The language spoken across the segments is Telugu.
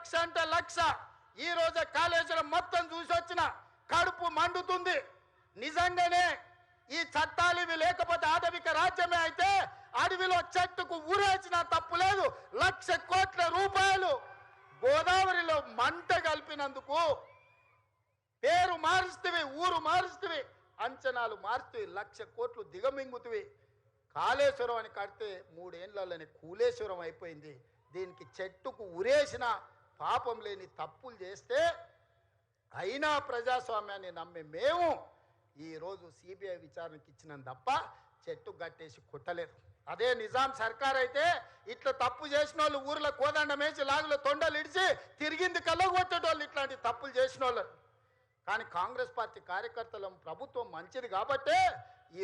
లక్ష అంటే లక్ష. ఈ రోజు కాళేశ్వరం మొత్తం చూసి వచ్చిన కడుపు మండుతుంది. నిజంగానే ఈ చట్టాలు ఇవి లేకపోతే ఆటవిక రాజ్యమే అయితే అడవిలో చెట్టుకు ఊరేసిన తప్పు లేదు. 1,00,000 కోట్ల రూపాయలు గోదావరిలో మంట కలిపినందుకు పేరు మారుస్తువి, ఊరు మారుస్తువి, అంచనాలు మారుస్తువి, 1,00,000 కోట్లు దిగమింగుతువి. కాళేశ్వరం అని కడితే 3 ఏళ్లలోనే కూలేశ్వరం అయిపోయింది. దీనికి చెట్టుకు ఉరేసిన పాపం లేని తప్పులు చేస్తే అయినా ప్రజాస్వామ్యాన్ని నమ్మే మేము ఈరోజు సిబిఐ విచారణకి ఇచ్చినాం తప్ప చెట్టు గట్టేసి కొట్టలేదు. అదే నిజాం సర్కార్ అయితే ఇట్లా తప్పు చేసిన వాళ్ళు ఊర్లో కోదండం వేసి లాగులో తొండలు ఇడిచి తిరిగింది కళ్ళకు కొట్టేటోళ్ళు ఇట్లాంటి తప్పులు చేసిన వాళ్ళు. కానీ కాంగ్రెస్ పార్టీ కార్యకర్తల ప్రభుత్వం మంచిది కాబట్టే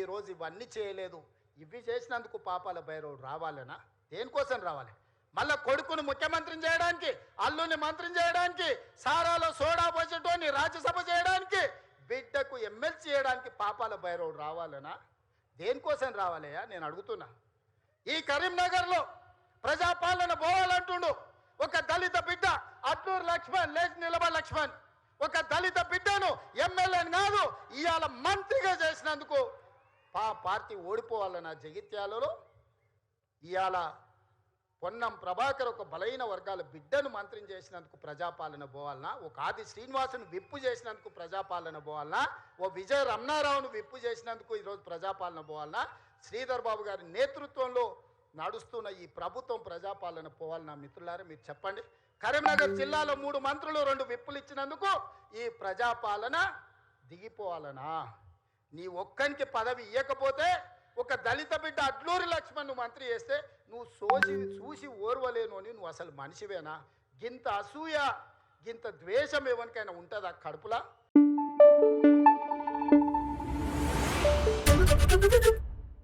ఈరోజు ఇవన్నీ చేయలేదు. ఇవి చేసినందుకు పాపాల భైరవుడు రావాలనా? దేనికోసం రావాలి? మళ్ళా కొడుకును ముఖ్యమంత్రిని చేయడానికి, అల్లుని మంత్రిని చేయడానికి, సారాలో సోడా పోసేటోని రాజ్యసభ చేయడానికి, బిడ్డకు ఎమ్మెల్సీ చేయడానికి పాపాల భైరవుడు రావాలనా? దేనికోసం రావాలయ్యా నేను అడుగుతున్నా. ఈ కరీంనగర్లో ప్రజాపాలన పోవాలంటుండు ఒక దళిత బిడ్డ అట్లూరు లక్ష్మణ్, లేచి నిలబడి లక్ష్మణ్, ఒక దళిత బిడ్డను ఎమ్మెల్యేని కాదు ఇవాళ మంత్రిగా చేసినందుకు పార్టీ ఓడిపోవాలన్న జగిత్యాలలో ఇవాళ పొన్నం ప్రభాకర్ ఒక బలైన వర్గాల బిడ్డను మంత్రిని చేసినందుకు ప్రజాపాలన పోవాలనా? ఒక ఆది శ్రీనివాసును విప్పు చేసినందుకు ప్రజాపాలన పోవాలనా? ఓ విజయ రమణారావును విప్పు చేసినందుకు ఈరోజు ప్రజాపాలన పోవాలనా? శ్రీధర్ బాబు గారి నేతృత్వంలో నడుస్తున్న ఈ ప్రభుత్వం ప్రజాపాలన పోవాలనా? మిత్రులారా మీరు చెప్పండి. కరీంనగర్ జిల్లాలో 3 మంత్రులు 2 విప్పులు ఇచ్చినందుకు ఈ ప్రజాపాలన దిగిపోవాలనా? నీ ఒక్కనికి పదవి ఇవ్వకపోతే ఒక దళిత బిడ్డ అడ్లూరి లక్ష్మణ్ మంత్రి చేస్తే నువ్వు చూసి ఓర్వలేను అని నువ్వు అసలు మనిషివేనా? గింత అసూయ, గింత ద్వేషం ఎవరికైనా ఉంటుందా కడుపులా?